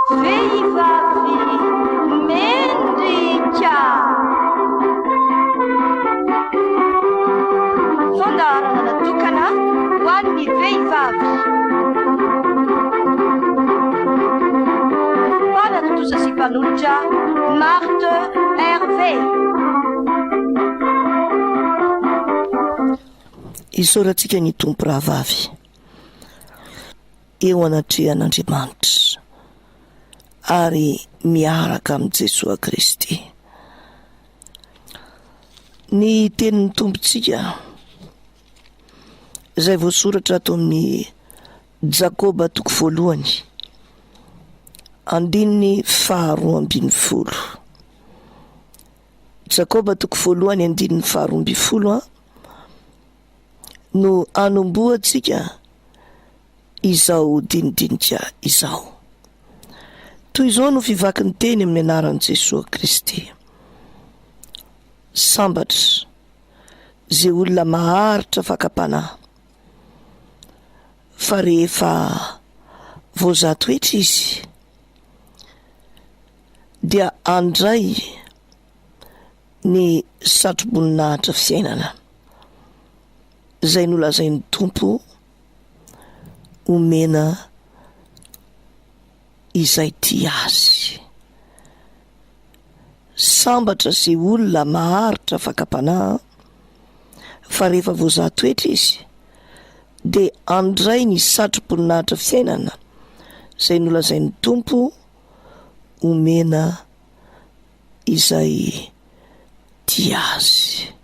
Vehivavy, Mendrika. Fandaharana natokana ho an'ny vehivavy. Mpananotosa sy mpanolotra Marthe, Hervee. Isaorantsika ny tompo rahavavy eo anatrehan'Andriamanitra ary miaraka amin'i Jesosy Kristy. Ny tenin'ny tompontsika izay voasoratra ato amin'ny Jakoba 1 andininy 12. Jakoba 1 andininy 12 no anomboantsika izao dinidinika izao. Toy izao no fivaky ny teny amin'ny anaran'i Jesosy Kristy. Sambatra zay olona maharitra fakapanahy, fa rehefa voazato hetra izy dia andray ny satroboninahitra fiainana izay nolazain'ny tompo omena izay tia azy. Sambatra zay olona maharitra fakapanahy, fa rehefa voazato hetra izy dia andray ny satroboninahitra fiainana izay nolazain'ny tompo omena izay tia azy.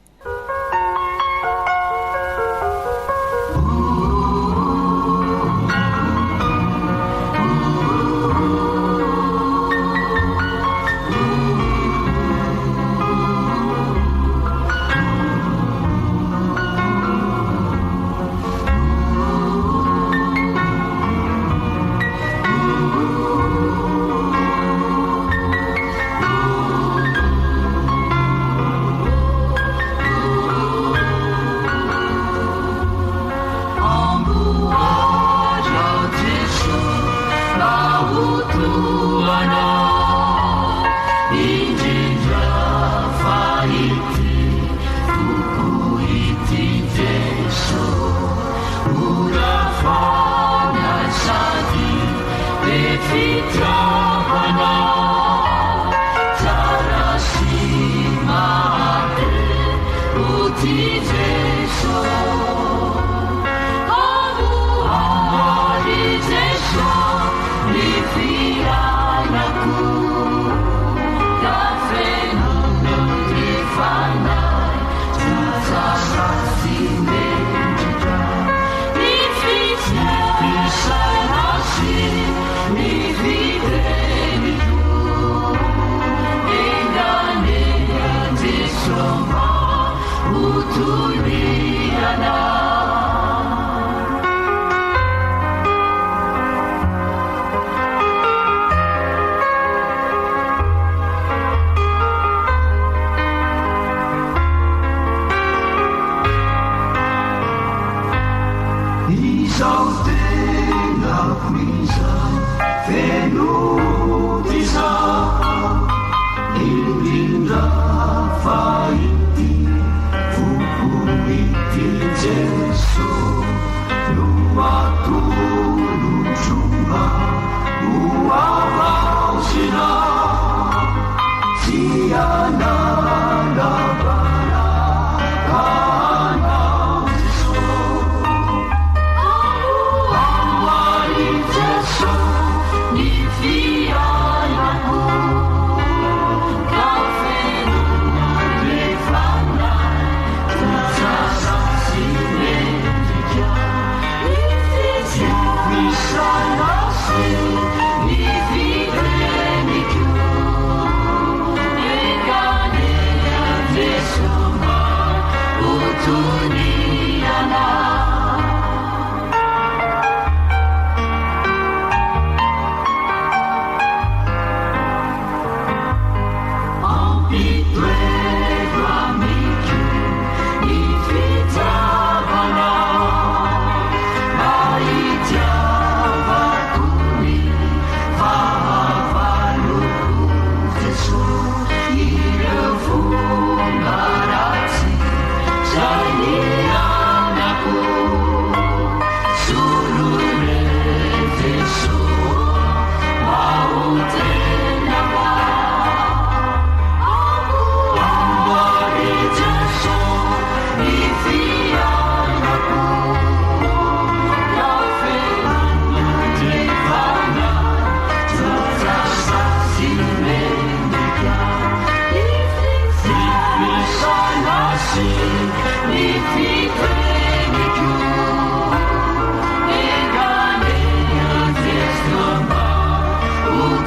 Feel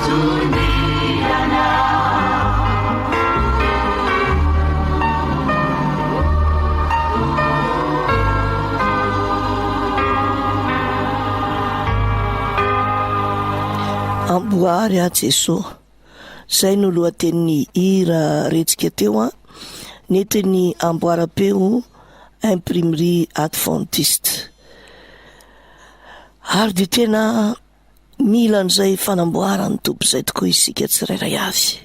Amboary a Jesosy, zay no lohatenin'ny hira retsika teo a, nentin'ny amboara-peo imprimerie adventiste. Ary de tena mila an'izay fanamboarany tompo izay tokoa isika tsirairay avy.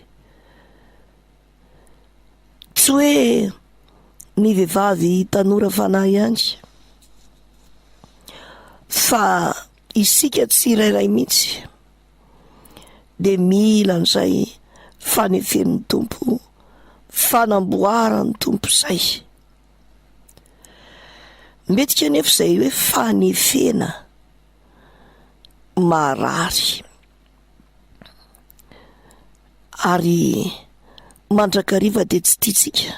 Tsy hoe ny vehivavy tanora fanahy ihany, fa isika tsirairay mihitsy de mila an'izay fanefen'ny tompo, fanamboarany tompo izay. Metika nefa izay hoe fanefena marary, ary mandrakariva de tsy tiatsika,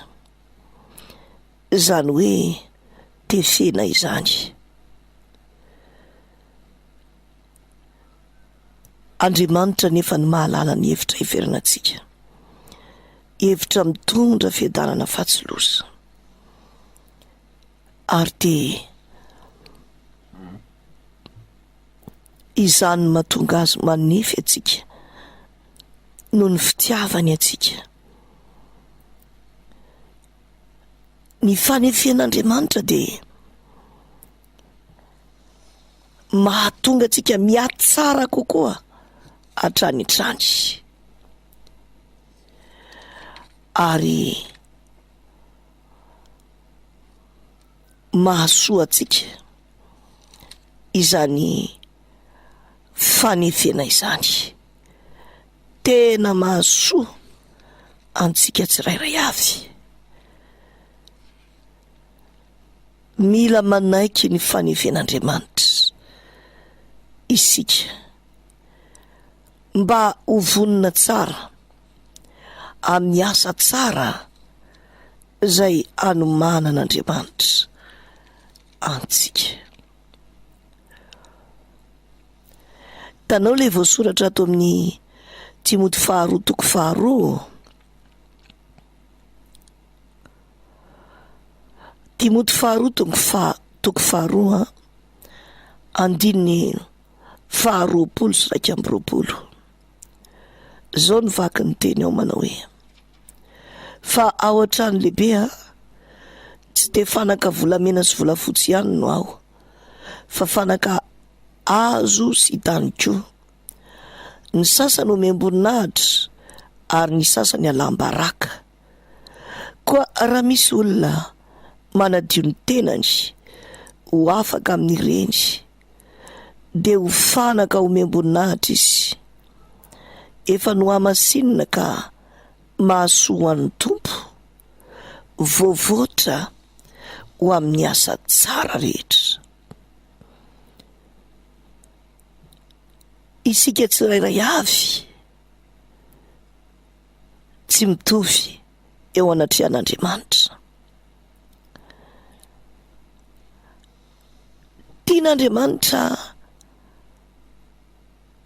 zany hoe tefena izany. Andriamanitra nefa ny mahalala ny hevitra hiferanantsika, hevitra mitondra fiadanana fahatsiloza, ary de izany mahatonga azy manefy atsika noho ny fitiavany atsika. Ny fanefen'Andriamanitra de mahatonga atsika miatsara kokoa hatranitrany, ary mahasoa atsika izany fanefena izany. Tena mahasoa antsika tsirairay avy. Mila manaiky ny fanefen'Andriamanitra isika, mba ho vonina tsara amin'ny asa tsara izay anomanan'Andriamanitra antsika. Tanao ilay voasoratra ato amin'ny Timoty 2:2. Timoty 2:2 andininy 2:20. Zao ny vaky ny teny ao manao hoe: fa ao an-trano lehibe tsy de fanaka volamena sy volafotsy ihany no ao, fa fanaka hazo sy tany koa. Ny sasany omem-boninahitra ary ny sasany alambaraka. Koa raha misy olona manadio ny tenany ho afaka amin'ireny, de ho fanaka omem-boninahitra izy, efa no hamasinina ka mahasoa an'ny tompo, voavoatra ho amin'ny asa tsara rehetra. Isika tsirairay avy tsy mitovy eo anatrehan'Andriamanitra. Tian'Andriamanitra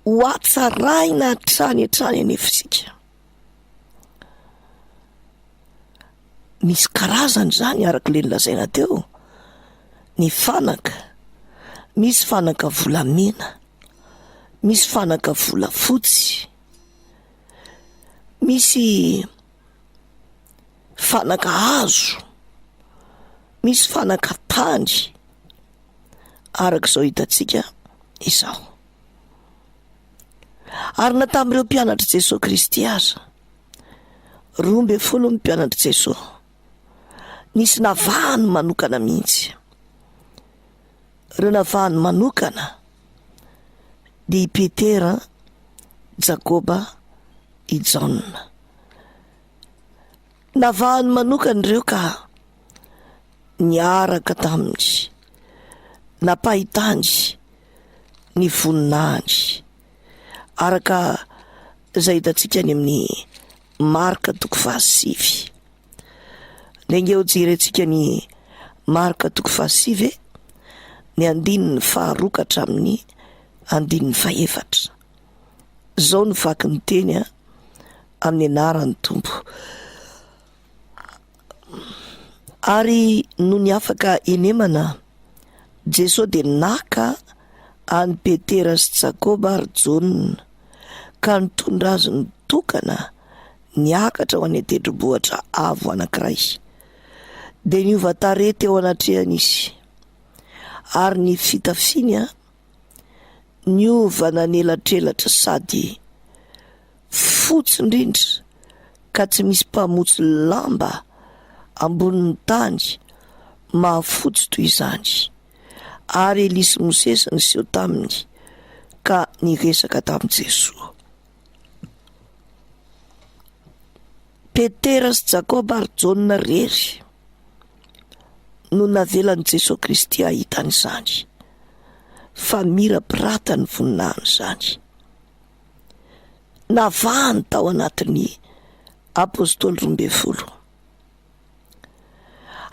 ho atsaraina hatrany anefa isika. Misy karazany zany araka le nilazaina teo. Ny fanaka, misy fanaka volamena, misy fanaka volafotsy, misy fanaka hazo, misy fanaka tany, arak'izao hitantsika izao. Ary na tamin'ireo mpianatra Jesosy Kristy aza, 12 mpianatra Jesosy, nisy navahany manokana mihitsy. Ireo navahany manokana de i Petera, Jakoba, i Jaona. Navahany manokana ireo ka niaraka taminy, napahitany ny voninahiny, araka izay hitantsika any amin'ny Marka 7. Lengeo jerentsika ny Marka 7, ny 2 hatramin'ny 4. Zao ny vaky ny teny amin'ny anaran'ny Tompo. Ary no ny afaka enemana, Jesosy dia naka any Petera sy Jakoba ary Jaonina ka nitondra azy nitokana niakatra ho any tendrombohitra avo anankiray. Dia niova tarehy teo anatrehany izy, ary ny fitafiny niova nanelatrelatra sady fotsy indrindra ka tsy misy mpamotsy lamba ambonin'ny tany mahafotsy toy izany. Ary Elisy Mosesy niseho taminy ka niresaka tamin'i Jesosy. Petera sy Jakoba ary Jaonina rery no navelan'i Jesosy Kristy ahitany izany, fa mira-pirata ny voninahiny izany. Navahany tao anatin'ny apôstôly 12.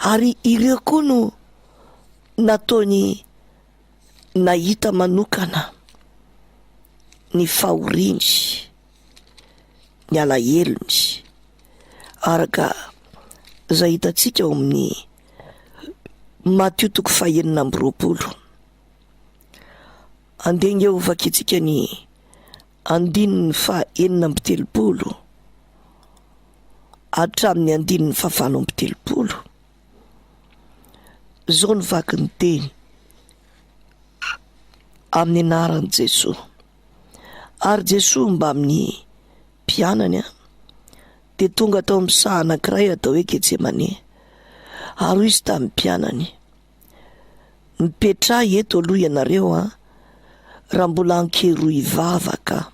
Ary ireo koa no nataony nahita manokana ny fahoriany, ny alahelo araka izay hitantsika ao amin'ny Matthieu 9:20. Andeny eo vakitsika ny 9:9 hatramin'ny 9:5. Zao ny vaky ny teny amin'ny anaran'i Jesosy. Ary Jesosy mba amin'ny mpianany dia tonga tao amin'ny saha anankiray atao hoe Getsemane. Ary izy tamin'ny mpianany: mipetraha eto aloha ianareo raha mbola ankehiroa hivavaka.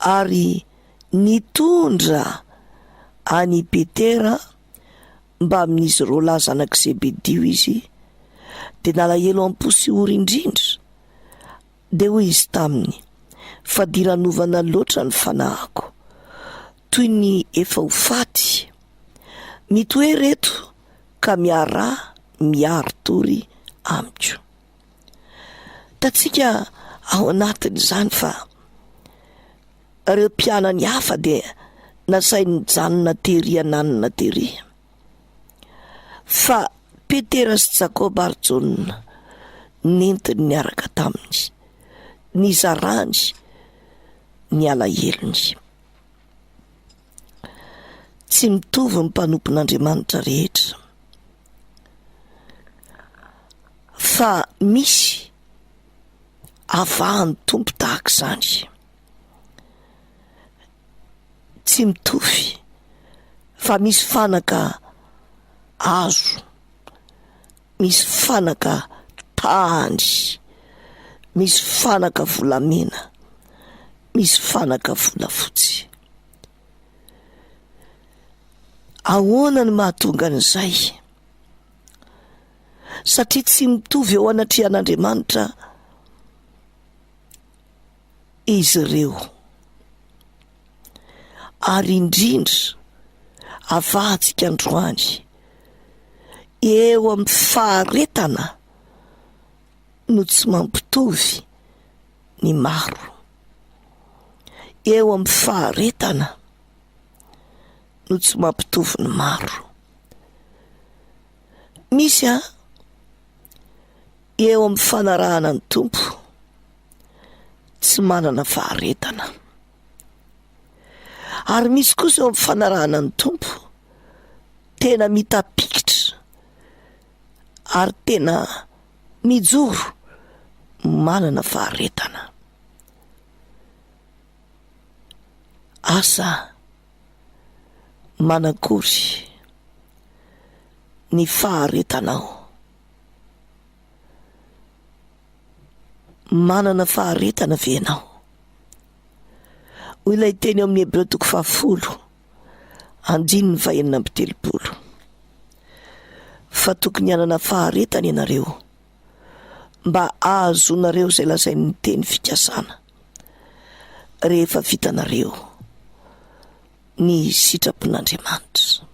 Ary nitondra any Petera mba amin'izy roa lahy zanak' Zebedio izy, dia nalahelo am-posy ory indrindra. Dia hoy izy taminy: fa diranovana loatra ny fanahako, toy ny efa ho faty. Mitoe reto ka miara tory amiko. Tatsika ao anatin'izany fa ireo mpianany hafa dia nasainy janona tery ananina tery. Fa Petera sy Jakoba ary Jaonina nentiny niaraka taminy, nizarany ny alahelony. Tsy mitovy ny mpanompon'Andriamanitra rehetra, fa misy avahan'ny Tompo tahaka izany. Tsy mitovy, fa misy fanaka azo, misy fanaka tany, misy fanaka volamena, misy fanaka volafotsy. Ahoana ny mahatonga an'izay? Satria tsy mitovy eo anatrehan'Andriamanitra izy ireo. Ary indrindra avahantsika androany eo amin'ny faharetana no tsy mampitovy ny maro. Eo amin'ny faharetana no tsy mampitovy ny maro. Misy eo amin'ny fanarahana ny Tompo tsy manana faharetana. Ary misy kosa eo amin'ny fanarahana ny Tompo tena mitapikitra ary tena mijoro, manana faharetana. Asa manakory ny faharetanao? Manana faharetana ve ianao? Hoy ilay teny amin'ny Hebreo 10:20. Fa tokony hanana faharetana ianareo mba ahazonareo izay lazain'ny teny fikasana rehefa vitanareo ny sitrapon'Andriamanitra.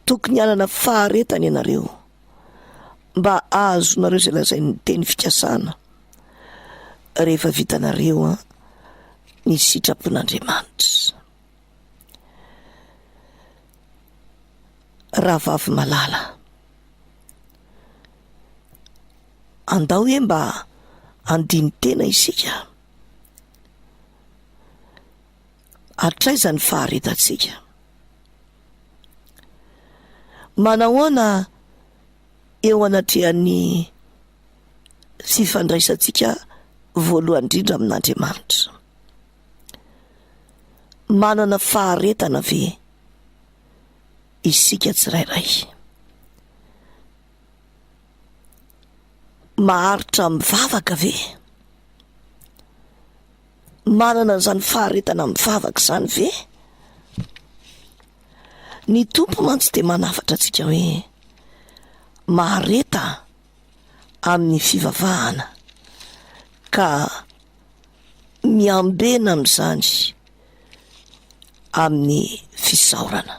Tokony hanana faharetana ianareo mba ahazonareo izay lazain'ny teny fikasana rehefa vitanareo ny sitrapon'Andriamanitra. Raha vavy malala, andao hoe mba andiny tena isika, atraiza ny faharetantsika. Manahoana eo anatrehan'ny fifandraisantsika voalohany indrindra amin'Andriamanitra? Manana faharetana ve isika tsirairay? Maharitra mivavaka ve? Manana zany faharetana mivavaka zany ve? Ny Tompo mantsy dia manafatra antsika hoe mahareta amin'ny fivavahana, ka miambena amin'izany amin'ny fisaorana.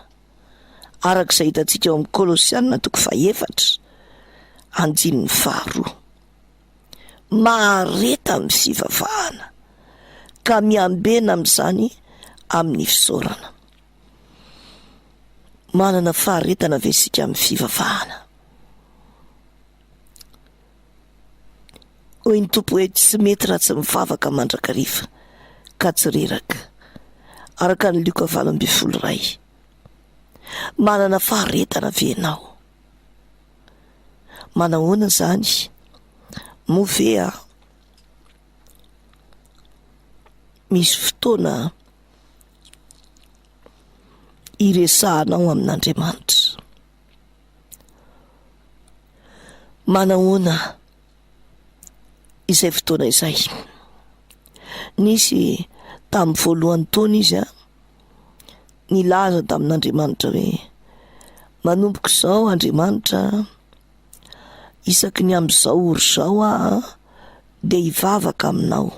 Arak'izay hitantsika eo amin'ny Kolosianina 4:2, mahareta amin'ny fivavahana ka miambena amin'izany amin'ny fisaorana. Manana faharetana ve isika amin'ny fivavahana? Hoy ny Tompo hoe tsy mety raha tsy mivavaka mandrakariva ka tsy reraka, araka ny Luka 4:2. Manana faharetana ve ianao? Manahoana zany? Movea misy fotoana iresahanao amin'Andriamanitra. Manahoana izay fotoana izay? Nisy tamin'ny voalohany taona izy nilaza tamin'Andriamanitra hoe manomboka izao Andriamanitra, isaky ny amin'izao ory izao dia hivavaka aminao,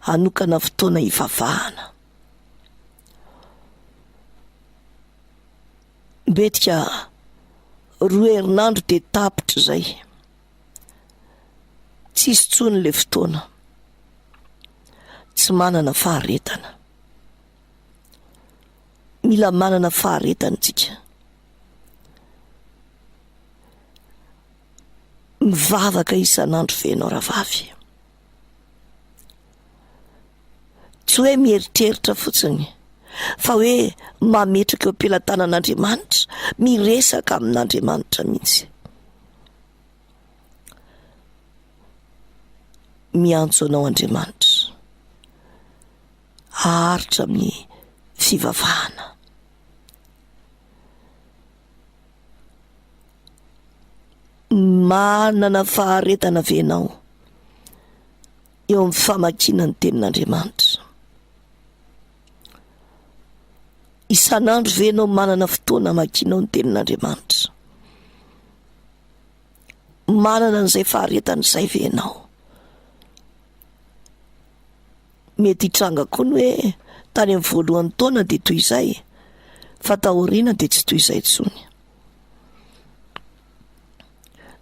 hanokana fotoana hivavahana. Betika 2 herinandro dia tapitra izay, tsisy tsony ilay fotoana. Tsy manana faharetana. Mila manana faharetana tsika. Mivavaka isan'andro ve ianao rahavavy? Tsy hoe mieritreritra fotsiny, fa hoe mametraka eo am-pelantanan'Andriamanitra, miresaka amin'Andriamanitra mihitsy. Miantso anao Andriamanitra, haharitra amin'ny fivavahana. Manana faharetana ve ianao eo amin'ny famakiana ny tenin'Andriamanitra? Isan'andro ve ianao manana fotoana hamakianao ny tenin'Andriamanitra? Manana an'izay faharetana izay ve ianao? Mety hitranga koa ny hoe tany amin'ny voalohany taona dia toy izay, fa taoriana dia tsy toy izay intsony.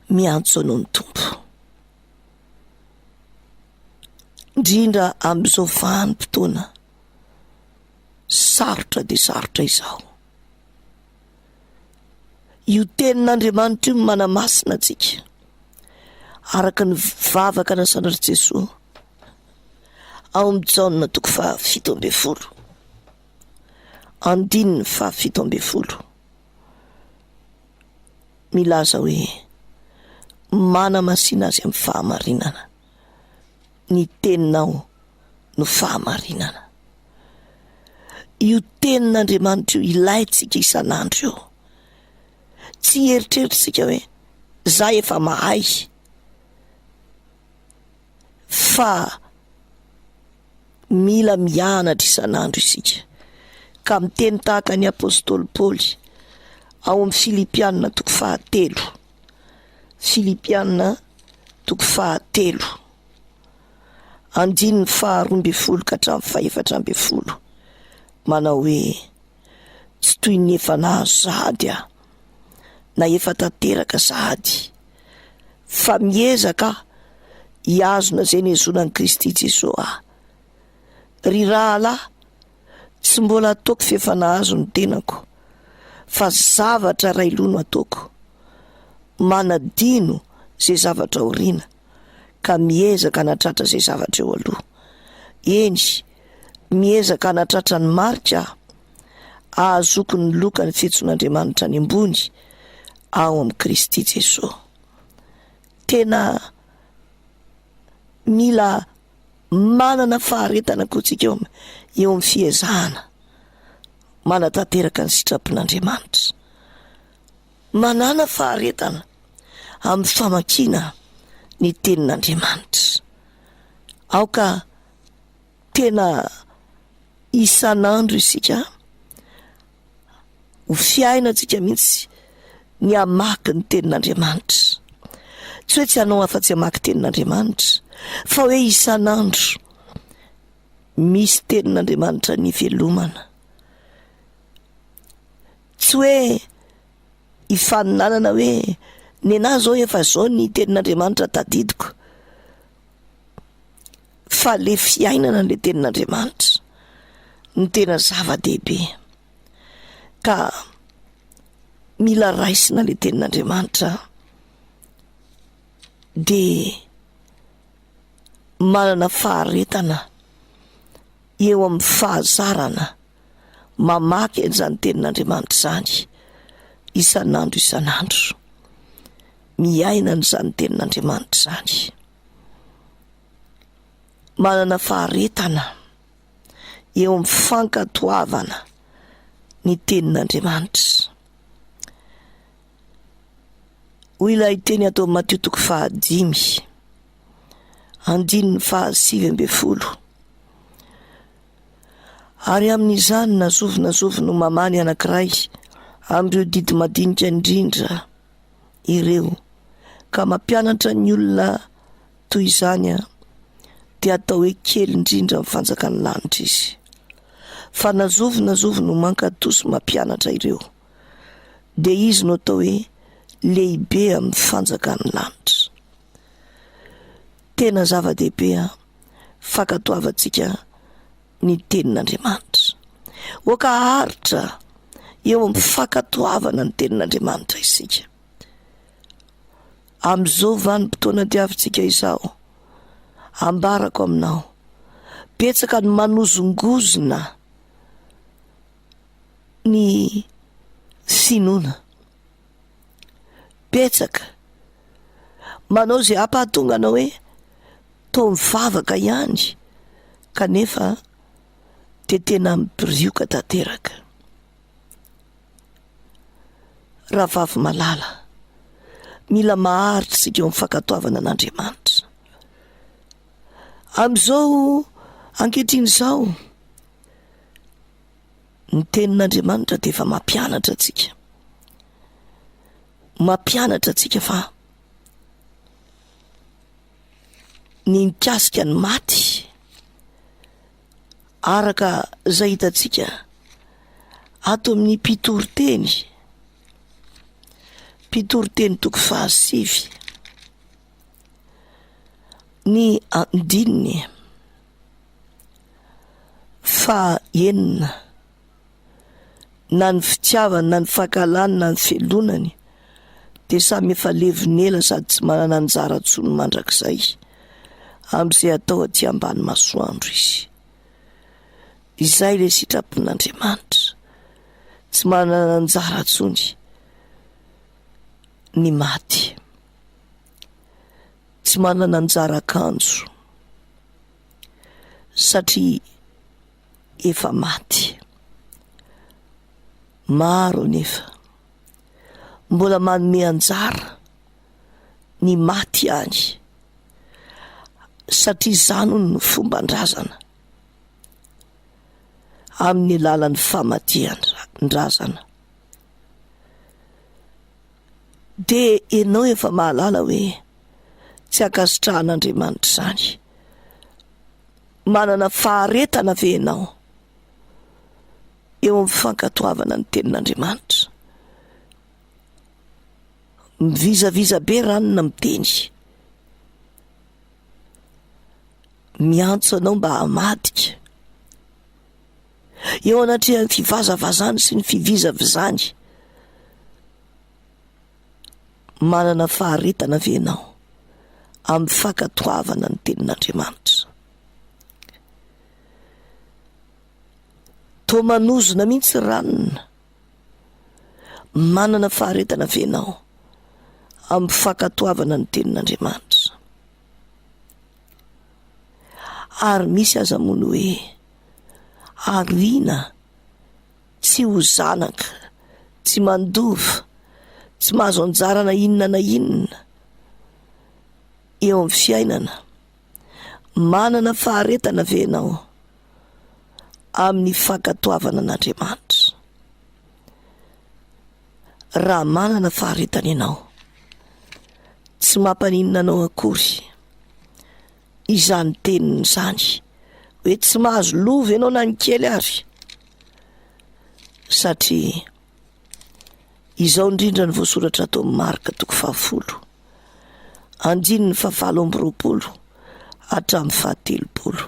Miantso anao ny Tompo, indrindra amin'izao vanim-potoana sarotra dia sarotra izao. Io tenin'Andriamanitra io manamasina antsika, araka ny vavaka nasan'Andry Jesosy ao amin'ny Jaona 7:20, 7:20, milaza hoe manamasina azy amin'ny fahamarinana, ny teninao no fahamarinana. Io tenin'Andriamanitra io ilaitsika isan'andro io. Tsy eritreritsika hoe zay efa mahay, fa mila mianatra isan'andro isika. Ka miteny tahaka ny apôstôly Paoly ao amin'ny Filipianina 4:3, Filipianina 4:3, 12:12, manao hoe tsy toy ny efa nahazo zahady na efa tanteraka zahady, fa miezaka hiazona zay ny ezonan'i Kristy Jesosy aho. Ry rahalahy, tsy mbola ataoko fiefanahazo ny tenako, fa zavatra ray loha no ataoko, manadino zay zavatra aoriana ka miezaka hanatratra zay zavatra eo aloha. Eny, miezaka hanatratra ny marika aho, ahazoko ny loka ny fiantsoan'Andriamanitra any ambony ao amin'ny Kristy Jesosy. Tena mila manana faharetana kotsika eo amin'ny fiezahana manatanteraka ny sitrapon'Andriamanitra. Manana faharetana amin'ny famakiana ny tenin'Andriamanitra. Aoka tena isan'andro isika ho fiainantsika mihitsy ny hamaky ny tenin'Andriamanitra. Tsy hoe tsy hanao afa-tsy hamaky tenin'Andriamanitra, fa hoe isan'andro misy tenin'Andriamanitra ny velomana. Tsy hoe hifaninanana hoe ny anahy zao efa zao ny tenin'Andriamanitra tadidiko, fa le fiainana le tenin'Andriamanitra ny tena zava-dehibe. Ka mila raisina le tenin'Andriamanitra de manana faharetana eo amin'ny fahazarana mamaky an'izany tenin'Andriamanitra zany isan'andro, miaina an'izany tenin'Andriamanitra zany. Manana faharetana eo amin'ny fankatoavana ny tenin'Andriamanitra. Hoy ilay teny atao Matteo 5:5, andininy 7:20. Ary amin'izany nazovi no mamany anankiray amin'ireo didy madinika indrindra ireo, ka mampianatra ny olona toy izany dia atao hoe kely indrindra amin'ny fanjakany lanitra izy. Fa nazovi no mankatosy mampianatra ireo, dia izy no atao hoe lehibe amin'ny fanjakany lanitra. Tena zava-dehibe fankatoavantsika ny tenin'Andriamanitra. Oka haritra eo amin'ny fankatoavana ny tenin'Andriamanitra isika. Amin'izao vanim-potoana diavintsika izao, ambarako aminao, betsaka ny manozongozona ny finoana. Betsaka manao zay hampahatonga anao hoe toa mivavaka ihany, kanefa dia tena mipirioka tanteraka. Rahavavy malala, mila maharitra isika eo amin'ny fankatoavana an'Andriamanitra. Amin'izao ankehitriny izao, ny tenin'Andriamanitra dia efa mampianatra antsika. Mampianatra antsika fa ny mikasika ny maty, araka izay hitantsika ato amin'ny mpitoriteny 7, ny andininy 9, na ny fitiavany na ny fankalany na ny felonany dia samy efa levonela sady tsy manana anjara ntsony mandrakizay amin'izay atao aty ambany masoandro izy. Izay ilay sitrapon'Andriamanitra, tsy manana anjara ntsony ny maty, tsy manana anjara akanjo satria efa maty. Maro nefa mbola manome anjara ny maty any, satria izany no fomban-drazana amin'ny alalan'ny famatian-drazana. Dia ianao efa mahalala hoe tsy ankasitrahan'Andriamanitra izany. Manana faharetana ve ianao eo amin'ny fankatoavana ny tenin'Andriamanitra? Mivizaviza be ranona miteny, miantso anao mba hamadika eo anatreha ny fivazavazany sy ny fivizavizany. Manana faharetana ve ianao amin'ny fankatoavana ny tenin'Andriamanitra? Toa manozona mihitsy ranona. Manana faharetana ve ianao amin'ny fankatoavana ny tenin'Andriamanitra? Ary misy aza moa hoe ariana, tsy ho zanaka, tsy mandova, tsy mahazo anjara na inona eo amin'ny fiainana. Manana faharetana ve ianao amin'ny fankatoavana an'Andriamanitra? Raha manana faharetana ianao, tsy mampaninona anao akory izany teniny izany hoe tsy mahazo lova ianao na ny kely ary, satria izao indrindra ny voasoratra tao amin'ny Marka 10:20 hatramin'ny 17.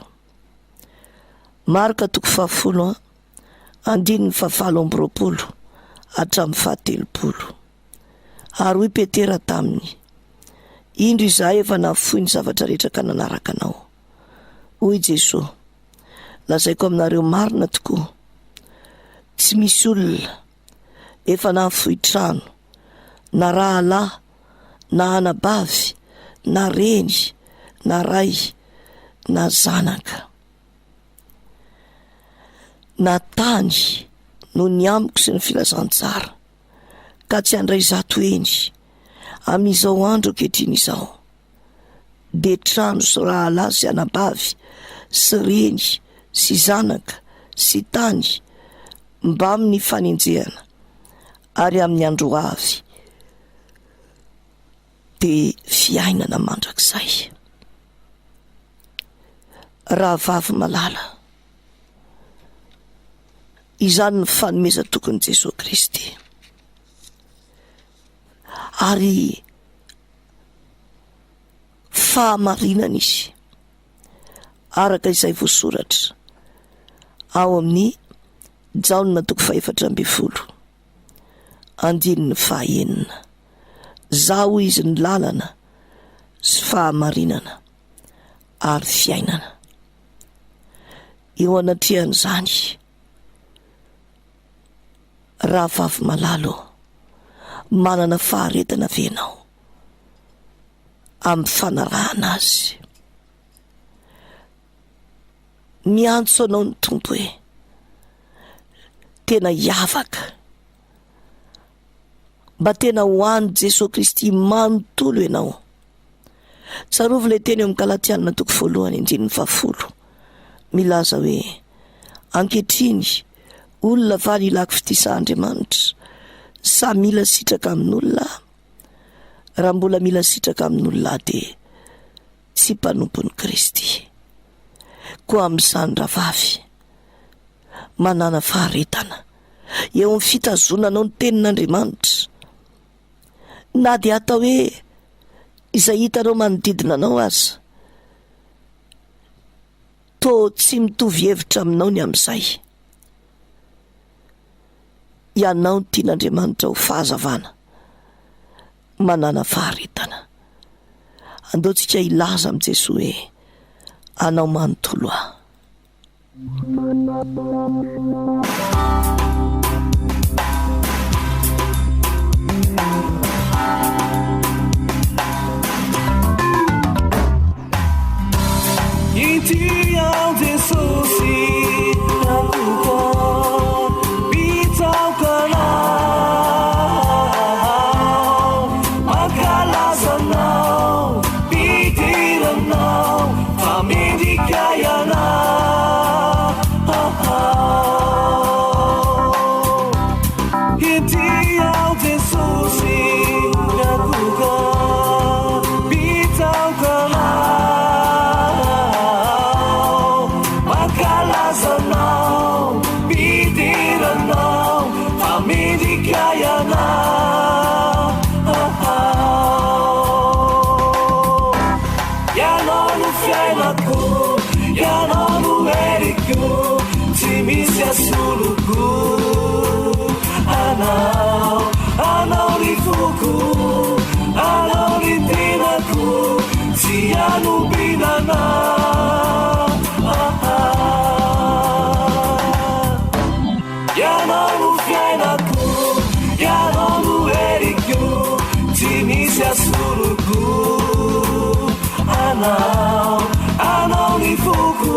Marka 10:20 hatramin'ny 17. Ary hoy Petera taminy: indro izaho efa nafoy ny zavatra rehetra ka nanaraka anao. Hoy Jesosy: lazaiko aminareo marina tokoa, tsy misy olona efa nafoy trano, na rahalahy, na anabavy, na reny, na ray, na zanaka, na tany no ny amiko sy ny filazantsara, ka tsy handray zato eny amin'izao andro ankehitriny izao, de trano sy rahalahy sy anabavy sy reny sy zanaka sy tany mba amin'ny fanenjehana, ary amin'ny andro avy de fiainana mandrakizay. Raha vavy malala, izany ny fanomeza tokony Jesosy Kristy, ary fahamarinana izy araka izay voasoratra ao amin'ny Jaona 4:4, zaho izy ny lalana sy fahamarinana ary fiainana. Eo anatrehan'izany, raha vavy malalo, manana faharetana ve ianao amin'ny fanarahana azy? Miantso anao ny Tompo hoe tena hiavaka, mba tena ho any Jesosy Kristy manontolo ianao. Tsarovy ilay teny eo amin'ny Galatiana 1:10 milaza hoe ankehitriny olona valy ilako fitisahandriamanitra sa mila sitraka amin'olona? Raha mbola mila sitraka amin'olona dia tsy mpanompon'i Kristy. Koa amin'izany rahavavy, manana faharetana eo amin'ny fitazonanao ny tenin'Andriamanitra, na dia atao hoe izay hitanao manodidina anao aza, toa tsy mitovy hevitra aminao ny amin'izay. Ianao ny tian'Andriamanitra ho fahazavana, manana faharetana. Andeontsika hilaza amin'i Jesosy hoe anao manontolo aho. Iti ao Jesosy nakuko bitao kanao makalazanao bitiranao Mendrika yanao Iti ao Jesosy nakuko bitao kanao makalazanao bitiranao Mendrika yanao yanao no fiainako misy asologo anao ny foko anao ny tenako tsy anombinana ianao no fiainako ianao no eriko tsy misy asologo anao ny foko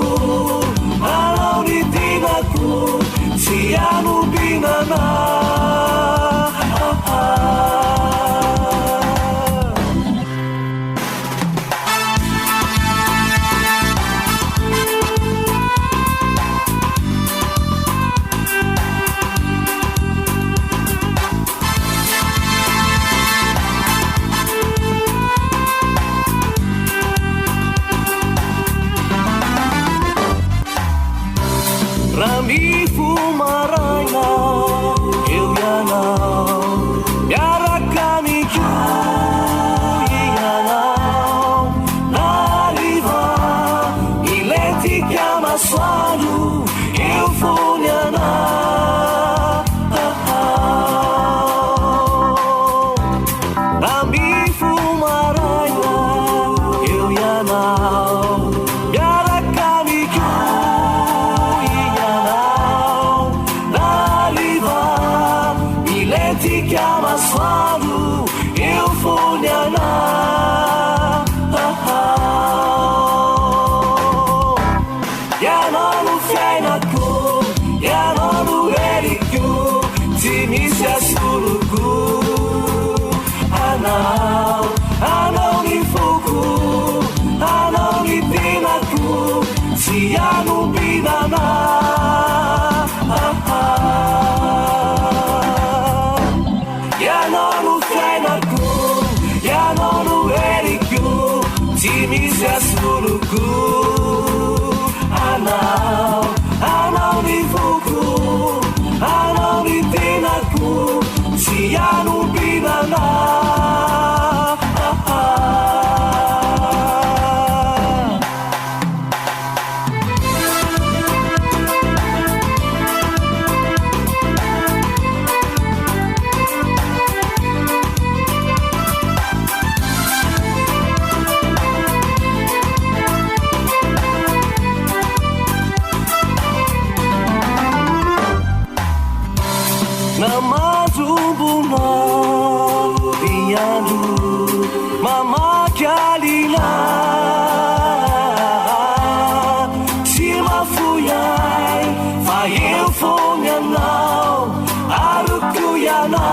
anao ny tenako tsy anombinana Ramifu maraina eu ianao miaraka mijoianao nariva iletika masoandro eu fony anao Ramifu maraina eu ianao miaraka ti chiama suado eu fone ianao fiainako ianao eriko tsy misy asologo anao ny foko anao ny tenako tsy anombinana ianao fiainako ianao eriko tsy misy asologo anao ny foko anao ny tenako tsy anombinana Namazumbuna diandu mama kalina Sima fuyai fa eu fonganau arukuyana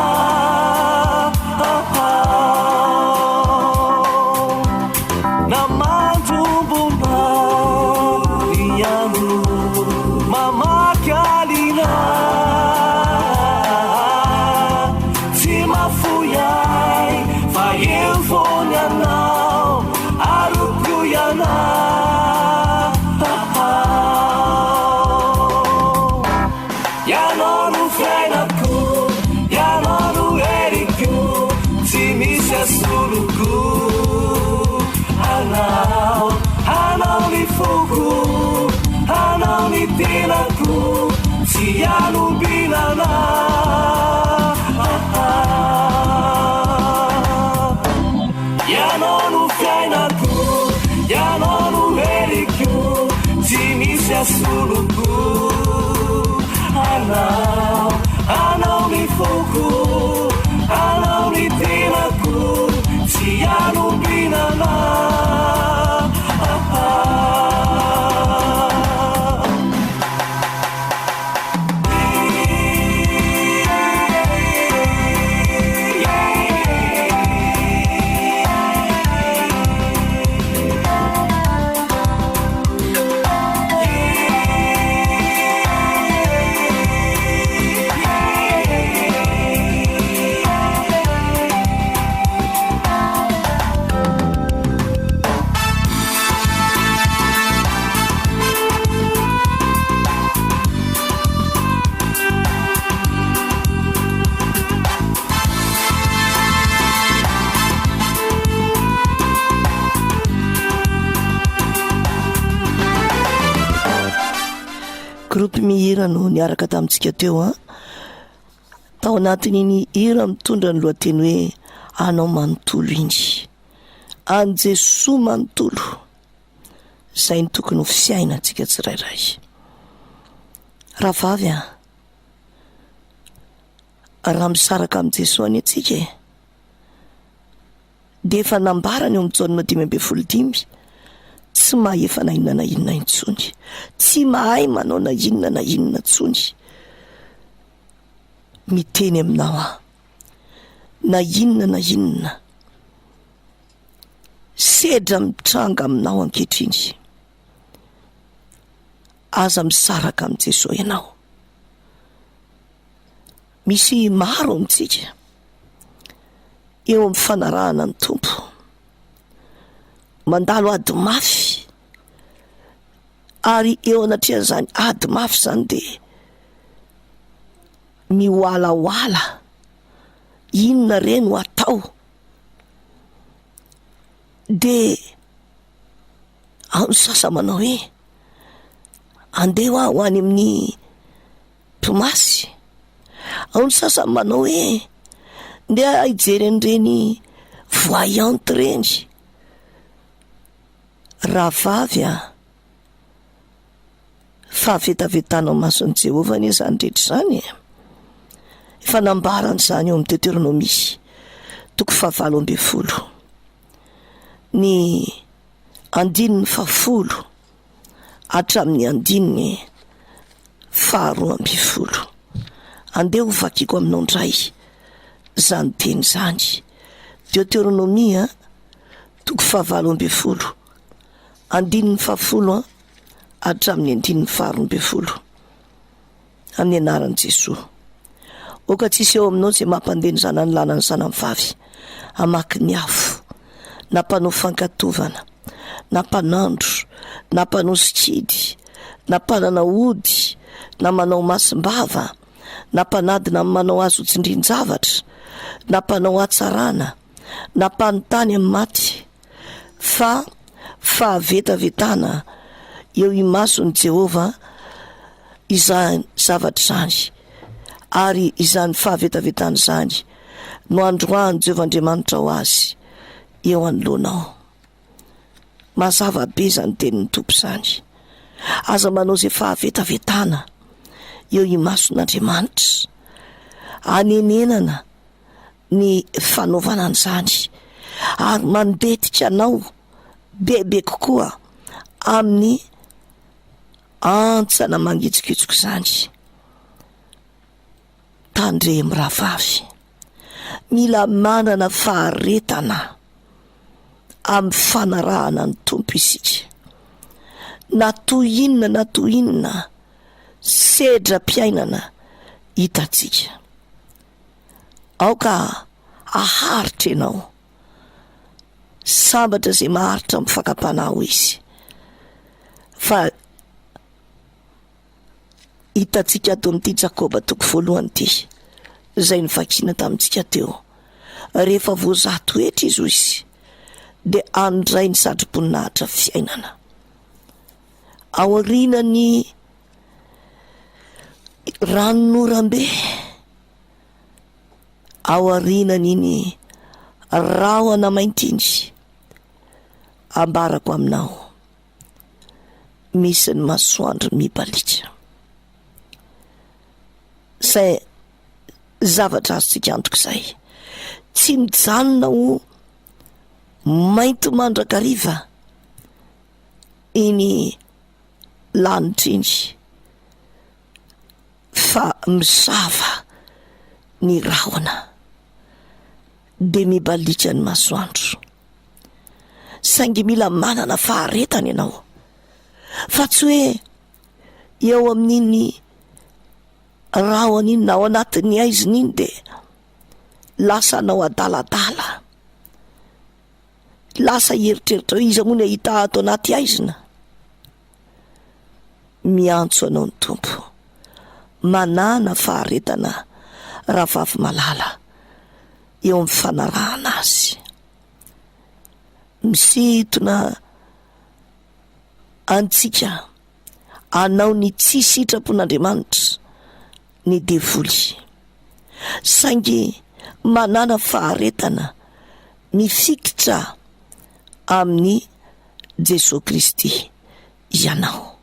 Namazumbuna diandu mama kalina eu fone anao arukuyana ianao fiainako ianao eriko tsy misy asologo anao ny foko anao ny tenako tsy anombinana ianao fiainako ianao eriko tsy misy asologo anao ny foko anao ny tenako tsy anombinana Gropy mihira no niaraka tamintsika teo a. Tao anatin'iny hira mitondra ny lohateny hoe anao manontolo indy. An Jesoa manontolo. Zay ny tokony ho fiainantsika tsirairay. Rahavavy a, raha misaraka amin'ny Jesoa any antsika dia efa nambarany eo amin'ny Jaonina 5:15 tsy mahay efa na inona na inona intsony, tsy mahay manao na inona intsony. Miteny aminao a, na inona sedra mitranga aminao ankehitriny, aza misaraka amin'ny Jesoa ianao. Misy maro amintsika eo amin'ny fanarahana ny Tompo, mandalo ady mafy, ary eo anatrehan'izany ady mafy zany dia mihoalahoala inona reny ho atao. Dia ao ny sasa manao hoe andeha ho any amin'ny mpimasy, ao ny sasa manao hoe ndeha hijery an'ireny voyante reny. Rahavavy a, fahavetavetanao mason'i Jehovah anie zany rehetra zany. Efa nambarana izany eo amin'ny Deutéronomie 7:20, ny 10 hatramin'ny 12. Andeha ho vakiko aminao indray zany teny zany. Deutéronomie 7:20, 10 hatramin'ny 12 amin'ny anaran'i Jesoa. Oka tsisy eo aminao izay mampandeha ny zanany lahy na ny zanany vavy hamaky ny afo, na mpanao fankatovana, na mpanandro, na mpanao sikidy, na mpanana ody, na manao masim-bava, na mpanadina manao azo tsindrin-javatra, na mpanao hatsarana, na mpanontany amin'ny maty, fa fahavetavetana eo imason'i Jehovah izany zavatra zany. Ary izany fahavetavetana zany no androany Jehovah Andriamanitra ho azy eo anoloanao. Mazava be zany tenin'ny Tompo zany. Aza manao izay fahavetavetana eo imason'Andriamanitra, anenenana ny fanaovana an'izany, ary mandetika anao bebe kokoa amin'ny antsana mangitsikitsika zany. Tandremo rahavavy, mila manana faharetana amin'ny fanarahana ny Tompo isika. Na toy inona sedra mpiainana hitantsika. Aoka aharitra ianao, sambatra izay maharitra amin'ny fakapanaho izy. Fa hitantsika ato amin'ity Jakoba 1:1 izay nivakiana tamintsika teo. Rehefa voazato hetra izy izy dia andray ny sadrim-poninahitra fiainana. Aorianany ranonorambe, aorianan'iny rahona maintiny, ambarako aminao misy ny masoandro mibalika. Say zavatra azontsika antoka izay, tsy mijanona ho mainty mandrakariva iny lanitra iny, fa misava ny rahona dia mibalika ny masoandro. Saingy mila manana faharetana ianao, fa tsy hoe eo amin'iny rahona iny na ao anatin'ny aiziny iny dia lasa anao adaladala, lasa heritreritra hoe iza moa ny ahita ato anaty aizina. Miantso anao ny Tompo, manana faharetana rahavavy malala eo amin'ny fanarahana azy. Misintona antsika anao ny tsy sitrapon'Andriamanitra ny devoly, saingy manana faharetana mifikitra amin'ny Jesosy Kristy ianao.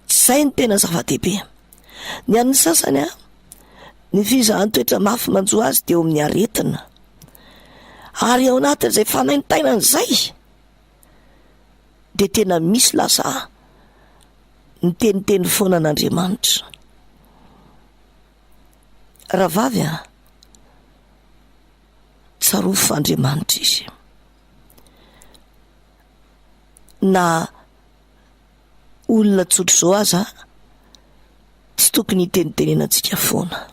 Zay ny tena zava-dehibe. Ny an'ny sasany ny fizahany toetra mafy manjo azy dia eo amin'ny aretina, ary ao anatin'izay fanaintainana izay dia tena misy lasa ny teniteny foana an'Andriamanitra. Rahavavy tsarofo Andriamanitra izy, na olona tsotra izao aza tsy tokony hitenitenenantsika foana.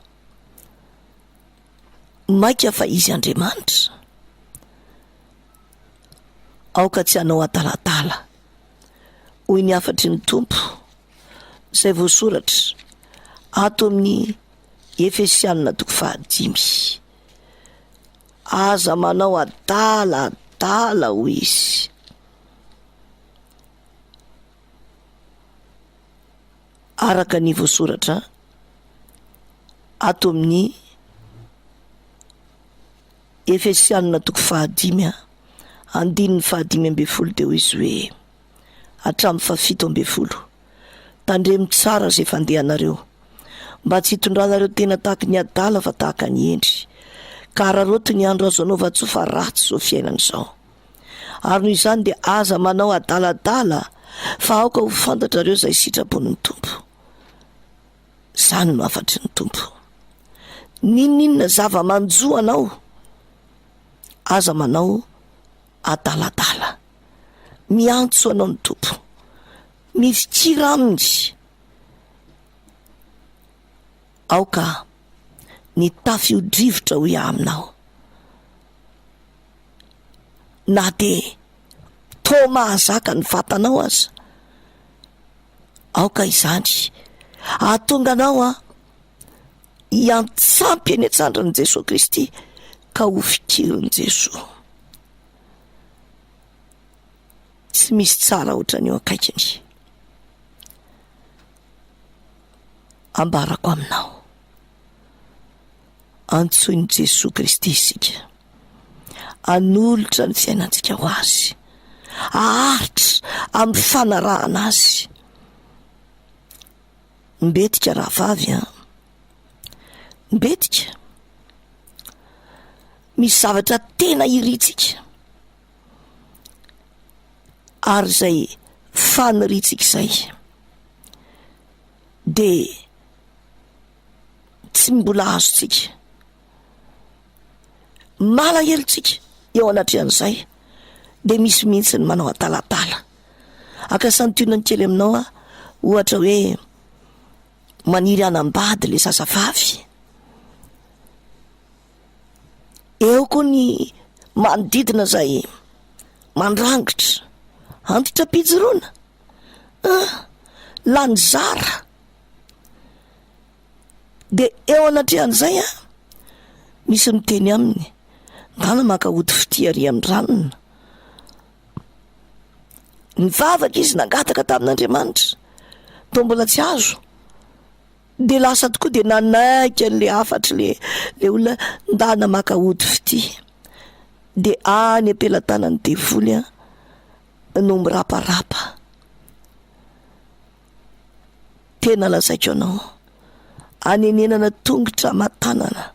Maika fa izy Andriamanitra, aoka tsy hanao adaladala hoy ny afatry ny tompo izay voasoratra ato amin'ny Efesianina 5. Aza manao adaladala hoy izy. Araka ny voasoratra ato amin'ny Efesianina 5 andininy 15 dia hoy izy hoe hatramin'ny 17, tandremo tsara izay fandehanareo, mba tsy hitondranareo tena tahaka ny adala fa tahaka ny endry, ka raroto ny andro azo anaova-tsoa fa ratsy izao fiainana izao. Ary noho izany dia aza manao adaladala fa aoka ho fantatrareo izay sitrapon'ny tompo. Izany no afatry ny tompo. Ninona zava-manjo anao, aza manao adaladala, miantso anao ny tompo, mifikira aminy, aoka ny tafio-drivotra ho aminao. Na dia toa mahazaka ny vatanao aza, aoka izany ahatonga anao hiantsampy eny an-tsandrin'i Jesosy Kristy ka ho fikirin'i Jesosy. Tsy misy tsara ohatran'ny eo akaikiny. Ambarako aminao, antsoin'i Jesosy Kristy isika, anolotra ny fiainantsika ho azy, aharitra amin'ny fanarahana azy. Mbetika rahavavy mbetika misy zavatra tena iritsika, ary izay faniritsika izay dia tsy mbola azontsika malahelontsika eo anatrehan'izay, dia misy mihitsy ny manao adaladala. Akasantionany kely aminao ohatra hoe maniry anambady le zazavavy, eo koa ny manodidina izay mandrangitra antitra-pijoroana, lany zara, dia eo anatrehan'izay misy miteny aminy ngana maka hody fitiary amin'ny ranona. Nivavaka izy nangataka tamin'Andriamanitra, toa mbola tsy azo, dia lasa tokoa dia nanaika n'le afatra le olona ndana maka hody fity, dia any ampelantanan'ny devoly no miraparapa. Tena lazaiko anao, anenenana tongotra matanana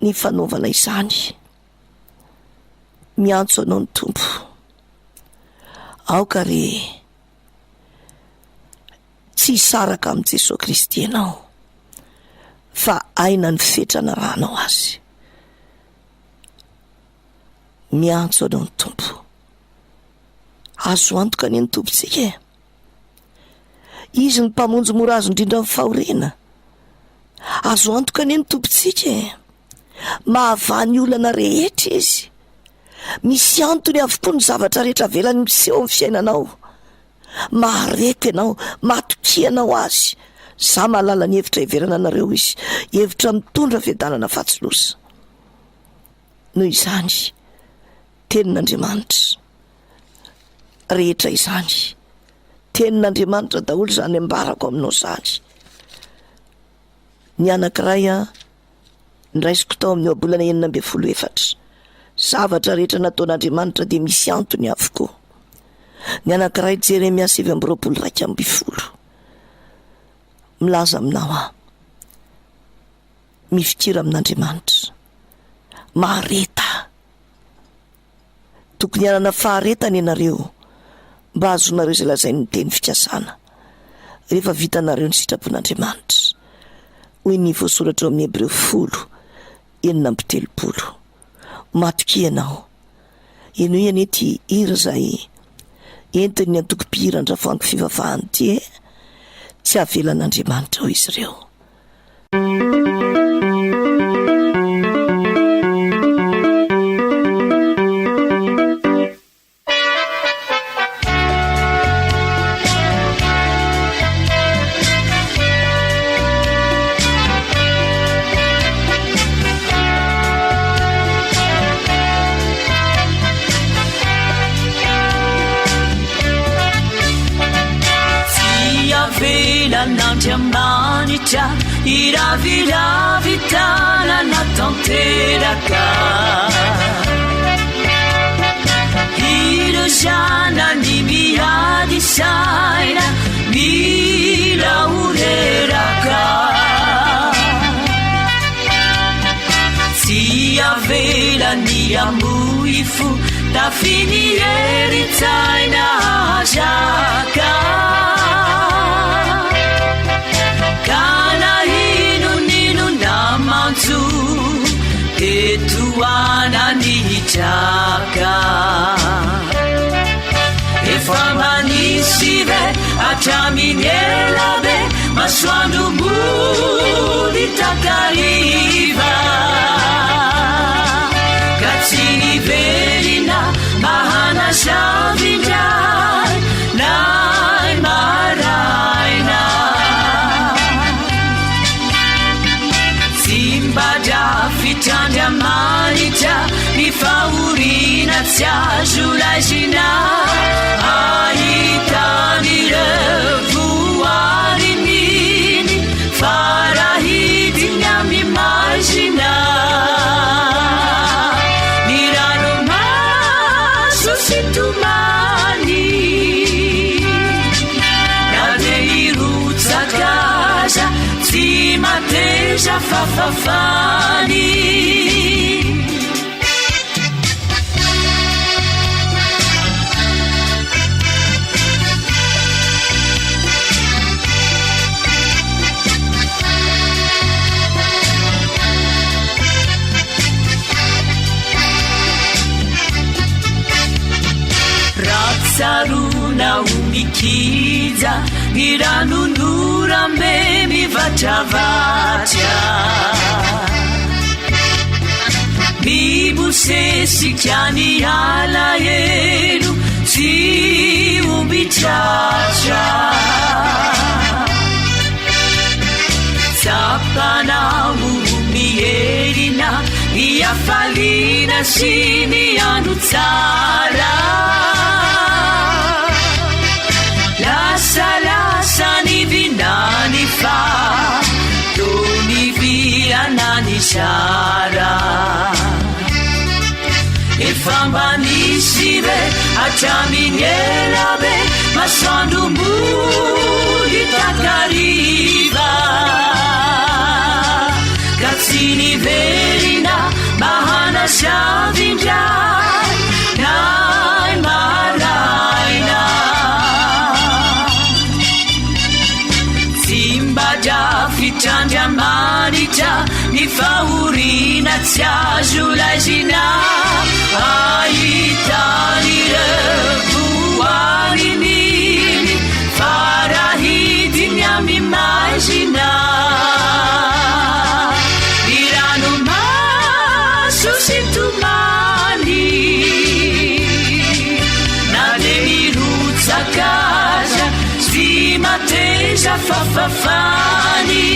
ny fanaovana izany. Miantso anao ny tompo, aoka re tsy hisaraka amin'i Jesosy Kristy ianao, fa aina ny fetrana rahanao azy. Miantso anao ny tompo, azo antoka ny tompontsika. Izy ny mpamonjy mora azo indrindra amin'ny fahoriana, azo antoka ny tompontsika. Mahavany olana rehetra izy, misy antony avokoa ny zavatra rehetra velany miseho amin'ny fiainanao. Maharety ianao, matokianao azy. Za mahalala ny hevitra hiverana anareo izy, hevitra mitondra fiadanana fatsilosa. Noho izany tenin'Andriamanitra rehetra izany tenin'Andriamanitra daholo zany ambarako aminao zany. Ny anankiray niraisiko tao amin'ny oabolana 14, zavatra rehetra nataon'Andriamanitra dia misy antony avokoa. Ny anankiray Jeremia 7:2 milaza aminao mifikira amin'Andriamanitra, mahareta. Tokony hanana faharetana ianareo mba azonareo izay lazainy ny teny fikasana rehefa vitanareo ny sitrapon'Andriamanitra. Hoy ny voasoratra amin'ny Hebreo 10:30. Matoki ianao, ianao ianety hira izay entiny ny antoko-pihira andrafango fivavahany ty tsy avelan'Andriamanitra ho izy ireo. Andriamanitra iraviravy tanana tanteraka, ireo zanany miady saina mila oreraka, tsy avelany amoy fo tafiny eritsaina azaka. Kana ino namanjo etoana ny hitraka, efa manisy ve hatraminy ela be masoandro mody takariva, ka tsy niverina mahana zavindray nay maraina. Fitandriamanitra ny fahorina tsy azo laizina, ahitan'ireo voarininy farahidiny amimaizina, ny ranomaso sy tomany na de irotsakaza tsy mateza fafafany. Ratsarona umikija ny ranon'orambe mivatravatra, mibosesika ny alahelo tsy ombitratra, tsapana mierina ny afalina sy ny andro tsara, lasa ny vinany fa tony viana ny sara, efa manisy be hatraminy ela be masoandro mody takariva, ka tsy niverina mahana zavindray nay maraina, fitandriamanitra ny fahorina tsy azo laizina, ahitan'ireo voarininy farahidiny amimaizina, ny ranomaso sy tomany na de irotsakaza tsy mateza fafafany.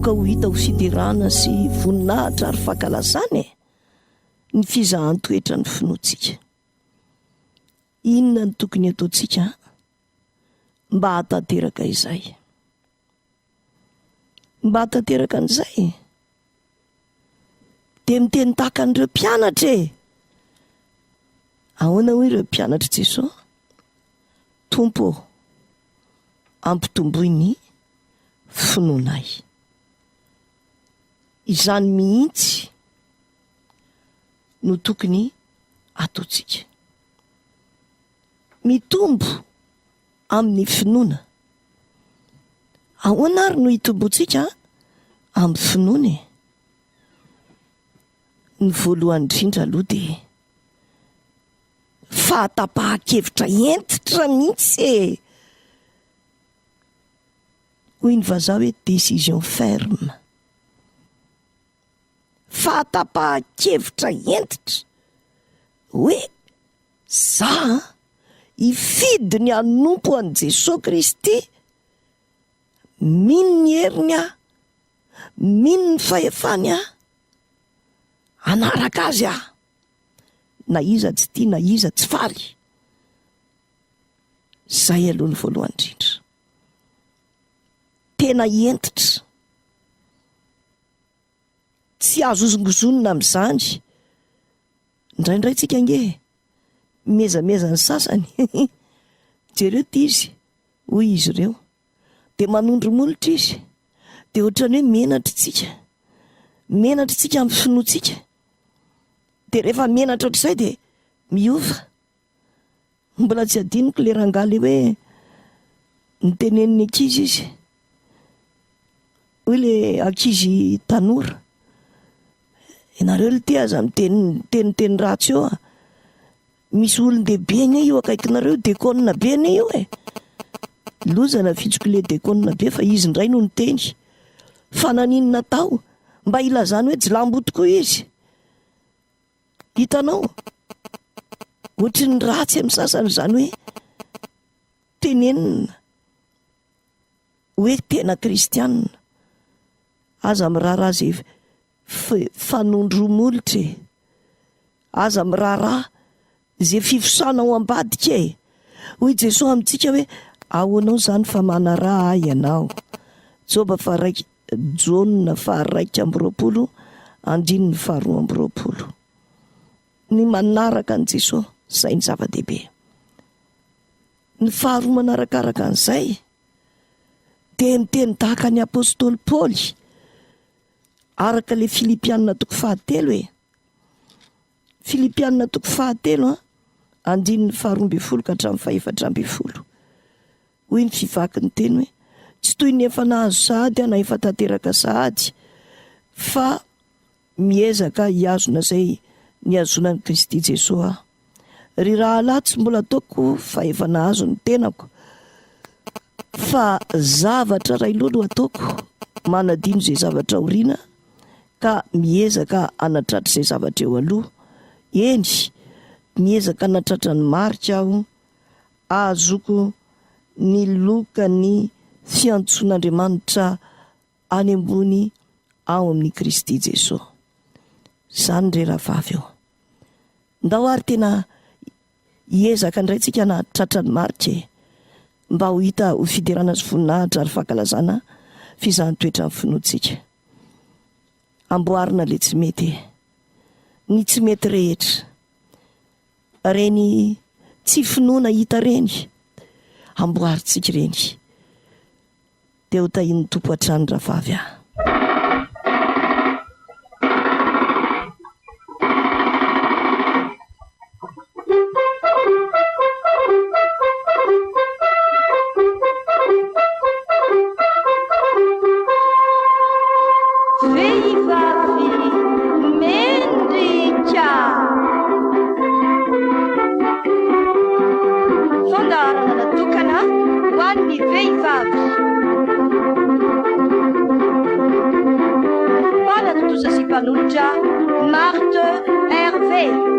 ka ho hita ho fidirana sy voninahitra ary fankalazana ny fizahan-toetra ny finoantsika. Inona ny tokony ataontsika mba hatateraka izay? Mba hatateraka an'izay dia miteny tahaka an'ireo mpianatra ahoana hoy ireo mpianatra Jesosy? Tompo, ampitomboy ny finoanay. Izany mihitsy no tokony ataontsika, mitombo amin'ny finoana. Ahoana ary no hitombontsika amin'ny finoana? Ny voalohany indrindra aloha dia fahatapahan-kevitra entitra mihitsy hoy ny vazaha hoe décision ferme. Fahatapahan-kevitra entitra hoe za hifidy ny hanompo an'i Jesosy Kristy, mino ny heriny aho, mino ny fahefany aho, anaraka azy aho, na iza tsy tia na iza tsy faly. Zay aloha ny voalohany indrindra. Tena entitra, tsy azo ozongozonina amin'izany. Indraindray tsika nge mezameza ny sasany jereo ity izy hoy izy ireo, dia manondro molotra izy, dia ohatrany hoe menatra tsika amin'ny finoantsika. Dia rehefa menatra ohatr'izay dia miova. Mbola tsy adiniko le rangaly hoe niteneniny ankizy izy, hoy le ankizy tanora, ianareo le tia aza miteny ratsy eo misy olon-dehibe ane io akaikinareo, dekona be ane io lozana fitsoko le dekona be, fa izy indray no niteny. Fa naninona tao mba ilazany hoe jilambo tokoa izy? Hitanao, ohatry ny ratsy amin'ny sasany izany hoe tenenina hoe tena kristianina, aza mirara azy fanondromolotra, aza mirara zay fifosana ao ambadika hoy Jesosy amintsika hoe ahoanao zany fa manaraha ianao. Joba 2:20. Ny manaraka an' Jesosy, zay ny zava-dehibe. Ny faharoa manarakaraka an'izay dia miteny tahaka ny apôstôly Paoly araka le Filipianina 3 Filipianina 3 andininy 12 ka hatramin'ny 14. Hoy ny fivaky ny teny hoe tsy toy ny efa nahazo sahady na efa tanteraka sahady, fa miezaka hiazona zay niazonan'i Kristy Jesosy aho. Ry raha lahy tsy mbola ataoko fa efa nahazo ny tenako, fa zavatra ray loha no ataoko, manadino zay zavatra aoriana ka miezaka anatratra zay zavatra eo aloha. Eny, miezaka anatratra ny marika aho, ahazoko ny loka ny fiantson'Andriamanitra any ambony ao amin'ny Kristy Jesosy. Zany re rahavavy eo, ndao ary tena hiezaka indray tsika na tratra ny marika mba ho hita ho fidirana sy voninahitra ary fankalazana fizahan-toetra amin'ny finoantsika. Amboarina le tsy mety, ny tsy mety rehetra, reny tsy finoana hita reny, amboaritsika reny, dia ho tahin'ny tompo hatrany rahavavy aho. Vehivavy, Mendrika. Fandaharana natokana ho an'ny vehivavy. Mpanatontosa sy mpanolotra Marthe, Hervee.